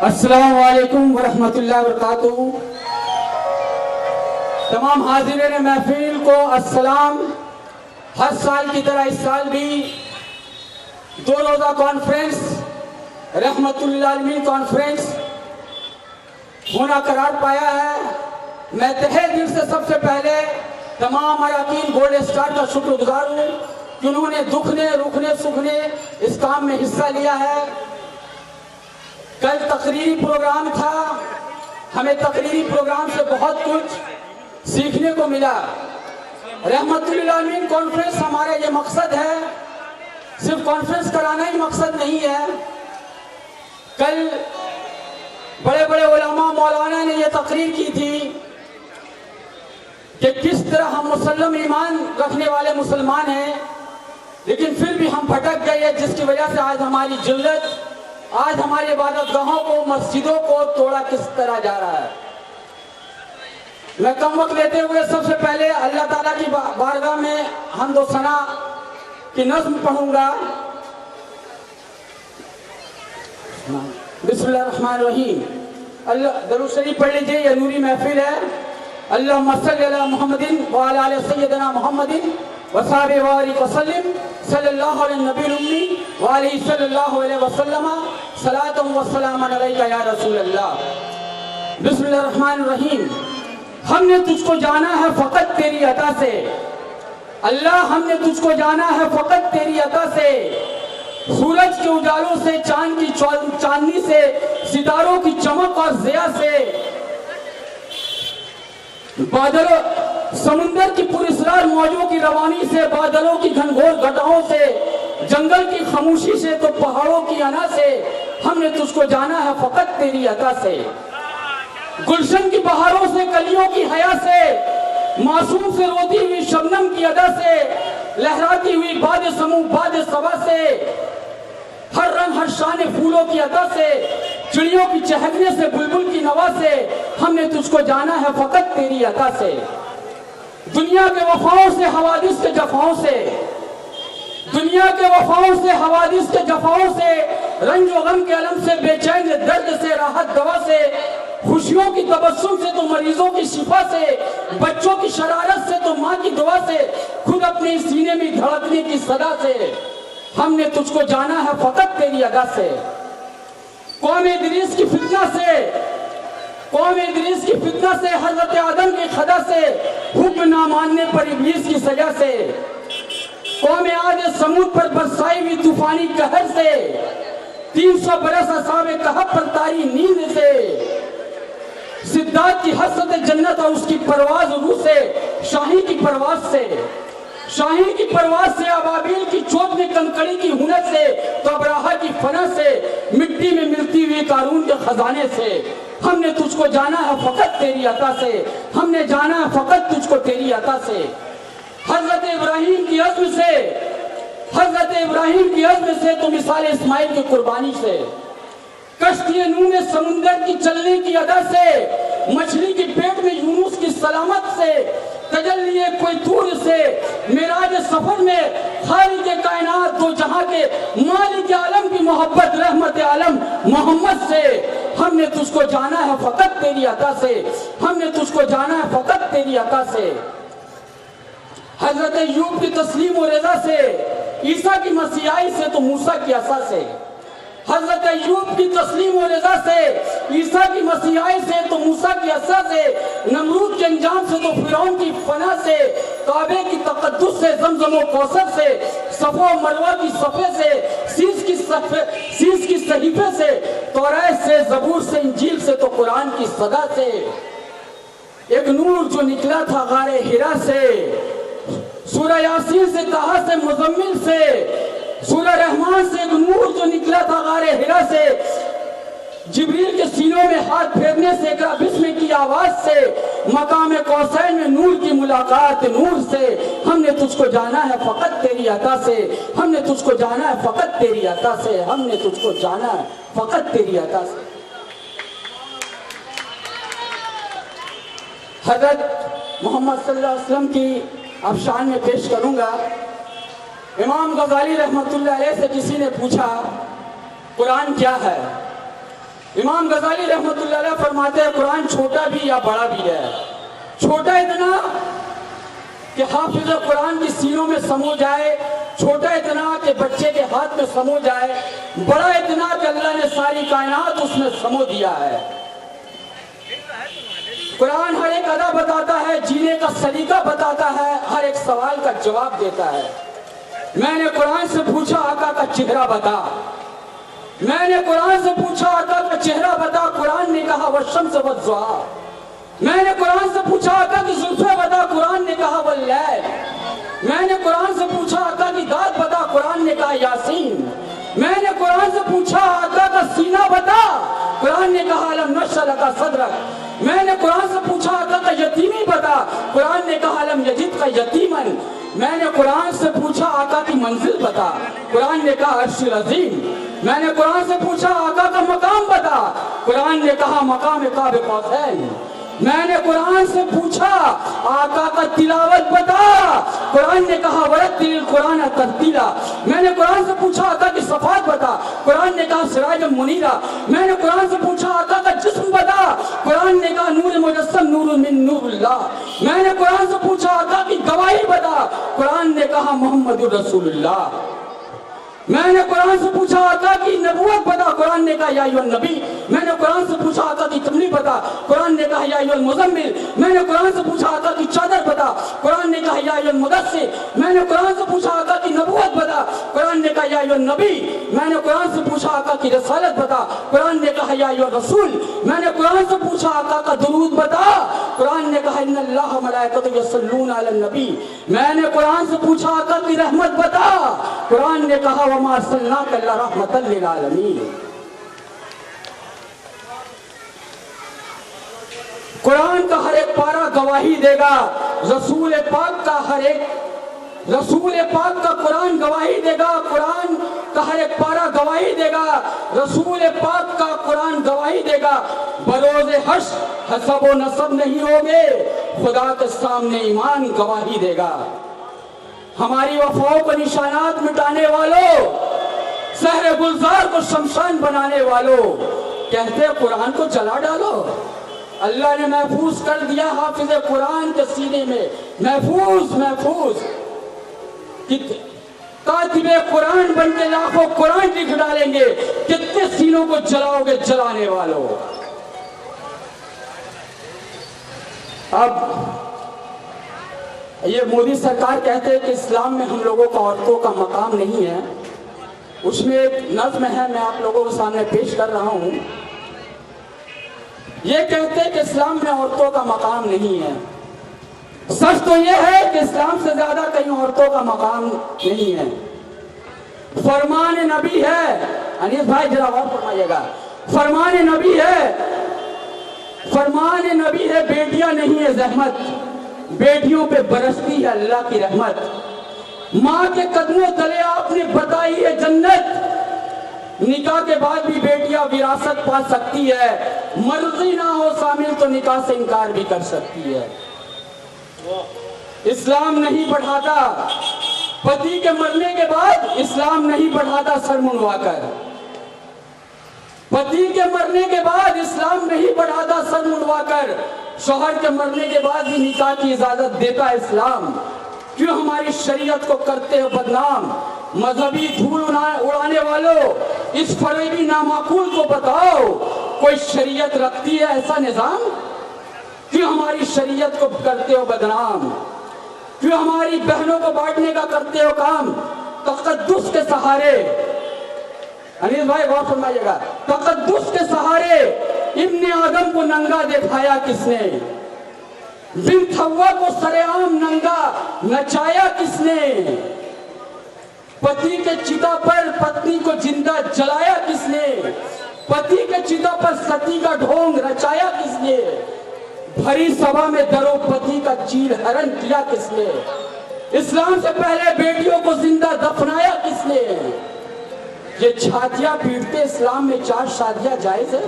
السلام علیکم ورحمۃ اللہ وبرکاتہ۔ تمام حاضرین محفل کو السلام۔ ہر سال کی طرح اس سال بھی 2 روزہ کانفرنس رحمت للعالمین کانفرنس ہونا قرار پایا ہے۔ میں تہہ دل سے سب سے پہلے تمام اراکین گولڈ اسٹار کا شکر گزار ہوں کہ انہوں نے دکھنے رکھنے سکھنے اس کام میں حصہ لیا ہے۔ کل تقریری پروگرام تھا، ہمیں تقریری پروگرام سے بہت کچھ سیکھنے کو ملا۔ رحمت للعالمین کانفرنس ہمارا یہ مقصد ہے، صرف کانفرنس کرانا ہی مقصد نہیں ہے۔ کل بڑے بڑے علماء مولانا نے یہ تقریر کی تھی کہ کس طرح ہم مسلم ایمان رکھنے والے مسلمان ہیں، لیکن پھر بھی ہم بھٹک گئے، جس کی وجہ سے آج ہماری ذلت، آج ہماری عبادت گاہوں کو، مسجدوں کو توڑا کس طرح جا رہا ہے۔ میں کم وقت لیتے ہوئے سب سے پہلے اللہ تعالیٰ کی بارگاہ میں حمد و ثنا کی نظم پڑھوں گا۔ بسم اللہ الرحمن الرحیم۔ اللہ درود شریف پڑھ لیجئے، یہ نوری محفل ہے۔ اللہم صلی علی محمد وعلی آل سیدنا محمد وصحبہ وبارک وسلم، صلی اللہ علیہ نبی الامی وعلیہ صلی اللہ علیہ وسلم، صلاۃ و سلام علیک یا رسول اللہ۔ بسم اللہ الرحمن الرحیم۔ ہم نے تجھ کو جانا ہے فقط تیری عطا سے، اللہ ہم نے تجھ کو جانا ہے فقط تیری عطا سے، سورج کے اجالوں سے، چاند کی چاندنی سے، ستاروں کی چمک اور ضیاء سے، بادلوں سمندر کی پراسرار موجوں کی روانی سے، بادلوں کی گھنگھور گھٹاؤں سے، جنگل کی خاموشی سے تو پہاڑوں کی انا سے، ہم نے تجھ کو جانا ہے فقط تیری عطا سے، گلشن کی بہاروں سے، کلیوں کی حیا سے، معصوم سے روتی ہوئی شبنم کی ادا سے، لہراتی ہوئی باد سمو باد صبا سے، ہر رنگ ہر شان پھولوں کی عطا سے، چڑیوں کی چہکنے سے، بلبل کی نوا سے، ہم نے تجھ کو جانا ہے فقط تیری عطا سے، دنیا کے وفاؤں سے، حوادث کے جفاؤں سے، دنیا کے وفاؤں سے، حوادث کے جفاؤں سے، رنج و غم کے علم سے، بے چین درد سے، راحت دوا سے، خوشیوں کی تبسم سے تو مریضوں کی شفا سے، بچوں کی شرارت سے تو ماں کی دعا سے، خود اپنے سینے میں دھڑکنے کی صدا سے، ہم نے تجھ کو جانا ہے فقط تیری ادا سے، قوم ادریس کی فتنہ سے، قوم ادریس کی فتنہ سے، حضرت آدم کی خدا سے، حکم نہ ماننے پر ابلیس کی سزا سے، قوم عاد سمود پر برسائی ہوئی طوفانی قہر سے، 300 برس اصحاب کہف پر طاری نیند سے، سداد کی حسرت جنت اور اس کی پرواز روح سے، شاہی کی پرواز سے، شاہی کی پرواز سے، ابابیل کی چوٹ میں کنکڑی کی ہنر سے، تو ابراہا کی فنا سے، مٹی میں ملتی ہوئی قارون کے خزانے سے، ہم نے تجھ کو جانا ہے فقط تیری عطا سے، ہم نے جانا ہے فقط تجھ کو تیری عطا سے، حضرت ابراہیم کی عزم سے، حضرت ابراہیم کی عزم سے تو مثال اسماعیل کی قربانی سے، کشتی نوح میں سمندر کی چلنے کی ادا سے، مچھلی کی پیٹ میں یونس کی سلامت سے، تجلی کوئی دور سے، معراج سفر میں خالق کائنات دو جہاں کے مالک عالم کی محبت رحمت عالم محمد سے، ہم نے تجھ کو جانا ہے فقط تیری عطا سے، ہم نے تجھ کو جانا ہے فقط تیری عطا سے، حضرت ایوب کی تسلیم و رضا سے، عیسیٰ کی مسیحائی سے تو موسیٰ کی عصا سے، حضرت ایوب کی تسلیم و رضا سے، عیسیٰ کی مسیحائی سے تو موسیٰ کی عصا سے، نمرود کے انجام سے تو فرعون کی فنا سے، کعبے کی تقدس سے، زمزم و کوثر سے، صفا و مروہ کی صفے سے، سیس کی صحیفے سے، توریت سے، زبور سے، انجیل سے تو قرآن کی صدا سے، ایک نور جو نکلا تھا غار حرا سے، سورہ یاسین سے، طٰہٰ سے، مزمل سے، سورہ رحمان سے، ایک نور جو نکلا تھا غار حرا سے، جبریل کے سینوں میں ہاتھ پھیرنے سے، اقرا بسم کی آواز سے، مقام قوسین میں نور کی ملاقات نور سے، ہم نے تجھ کو جانا ہے فقط تیری عطا سے، ہم نے تجھ کو جانا ہے فقط تیری عطا سے، ہم نے تجھ کو جانا ہے فقط تیری عطا سے۔ حضرت محمد صلی اللہ علیہ وسلم کی اب شان میں پیش کروں گا۔ امام غزالی رحمت اللہ علیہ سے کسی نے پوچھا قرآن کیا ہے؟ امام غزالی رحمۃ اللہ علیہ فرماتے ہیں قرآن چھوٹا بھی یا بڑا بھی ہے. چھوٹا اتنا کہ حافظ قرآن کی سینوں میں سمو جائے، چھوٹا اتنا کہ بچے کے ہاتھ میں سمو جائے، بڑا اتنا کہ اللہ نے ساری کائنات اس میں سمو دیا ہے. قرآن ہر ایک ادا بتاتا ہے، جینے کا سلیقہ بتاتا ہے، ہر ایک سوال کا جواب دیتا ہے. میں نے قرآن سے پوچھا آقا کا چہرہ بتا، میں نے قرآن سے پوچھا آقا کا چہرہ بتا، قرآن نے کہا والشمس والضحیٰ. میں نے قرآن سے پوچھا آقا کی زلفیں بتا، قرآن نے کہا واللیل. میں نے قرآن سے پوچھا آقا کی داد بتا، قرآن نے کہا یاسین. میں نے قرآن سے پوچھا آقا کا سینہ بتا، قرآن نے کہا الم نشرح لک صدرک. میں نے قرآن سے پوچھا آقا کا یتیمی بتا، قرآن نے کہا الم یجدک یتیمن. میں نے قرآن سے پوچھا آقا کی منزل بتا، قرآن نے کہا عرش العظیم. میں نے قرآن سے پوچھا آقا کا مقام بتا، قرآن نے کہا مقام قاب قوسین. میں نے قرآن سے پوچھا آقا کا تلاوت بتا، قرآن نے کہا ورتل القرآن ترتیلا. میں نے قرآن سے پوچھا آقا کی صفات بتا، قرآن نے کہا سراج منیرا. میں نے قرآن سے پوچھا آقا کا جسم بتا، قرآن نے کہا نور مجسم نور من نور اللہ. میں نے قرآن سے پوچھا آقا کی گواہی بتا، قرآن نے کہا محمد رسول اللہ. میں نے قرآن سے پوچھا آقا کی نبوت بتا، قرآن نے کہا یا ایھا النبی. میں نے قرآن سے پوچھا آقا کی تملیغ بتا، قرآن نے کہا یا ایھا المزمل. میں نے قرآن سے پوچھا آقا کی چادر بتا، قرآن نے کہا یا ایھا المدثر. میں نے قرآن سے پوچھا آقا کی نبوت بتا، قرآن نے کہا یا ایھا النبی. میں نے قرآن سے پوچھا آقا کی رسالت بتا، قرآن نے کہا یا ایھا الرسول. میں نے قرآن سے پوچھا آقا کا درود بتا، قرآن نے کہا ان اللہ ملائکۃ یصلون علی النبی. میں نے قرآن سے پوچھا آقا کی رحمت بتا، قرآن نے کہا وما ارسلناک الا رحمۃ للعالمین. قرآن کا ہر ایک پارہ گواہی دے گا، رسول پاک کا قرآن گواہی دے گا، قرآن کا ہر ایک پارہ گواہی دے گا، رسول پاک کا قرآن گواہی دے گا. بروز حشر حسب و نسب نہیں ہوگے، خدا کے سامنے ایمان گواہی دے گا. ہماری وفاؤں کو نشانات مٹانے والوں، شہر گلزار کو شمشان بنانے والوں کہتے قرآن کو جلا ڈالو. اللہ نے محفوظ کر دیا حافظ قرآن کے سینے میں، محفوظ. کاتب قرآن بن کے لاکھوں قرآن لکھ ڈالیں گے. کتنے سینوں کو جلاؤ گے جلانے والوں. اب یہ مودی سرکار کہتے ہیں کہ اسلام میں ہم لوگوں کا عورتوں کا مقام نہیں ہے. اس میں ایک نظم ہے، میں آپ لوگوں کے سامنے پیش کر رہا ہوں. یہ کہتے ہیں کہ اسلام میں عورتوں کا مقام نہیں ہے. سچ تو یہ ہے کہ اسلام سے زیادہ کہیں عورتوں کا مقام نہیں ہے. فرمان نبی ہے، انیس بھائی ذرا غور فرمائیے گا. فرمان نبی ہے بیٹیاں نہیں ہے زحمت، بیٹیوں پہ برستی ہے اللہ کی رحمت. ماں کے قدموں تلے آپ نے بتائی ہے جنت، نکاح کے بعد بھی بیٹیاں وراثت پا سکتی ہے. مرضی نہ ہو شامل تو نکاح سے انکار بھی کر سکتی ہے. اسلام نہیں پڑھاتا پتی کے مرنے کے بعد، اسلام نہیں پڑھاتا سر منڈوا کر. پتی کے مرنے کے بعد اسلام نہیں پڑھاتا سر منڈوا کر. شوہر کے مرنے کے بعد بھی نکاح کی اجازت دیتا ہے اسلام. کیوں ہماری شریعت کو کرتے ہو بدنام؟ مذہبی دھول اڑانے والوں، اس فریبی نامعقول کو بتاؤ کوئی شریعت رکھتی ہے ایسا نظام؟ کیوں ہماری شریعت کو کرتے ہو بدنام؟ کیوں ہماری بہنوں کو بانٹنے کا کرتے ہو کام؟ تقدس کے سہارے، انیس بھائی غور فرمائیے گا، تقدس کے سہارے ابن آدم کو ننگا دکھایا کس نے؟ بنت حوا کو سرعام ننگا نچایا کس نے؟ پتی کے چتا پر پتنی کو زندہ جلایا کس نے؟ پتی کے چتا پر ستی کا ڈھونگ رچایا کس نے؟ بھری سبھا میں درو پتی کا چیل ہرن کیا کس نے؟ اسلام سے پہلے بیٹیوں کو زندہ دفنایا کس نے؟ یہ چھاتیاں پیٹتے اسلام میں 4 شادیاں جائز ہے؟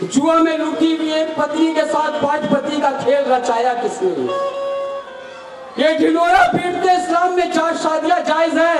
جوا میں لٹی ہوئی ایک پتنی کے ساتھ 5 پتی کا کھیل رچایا کس نے؟ یہ ڈھنورا پیٹتے اسلام میں 4 شادیاں جائز ہے.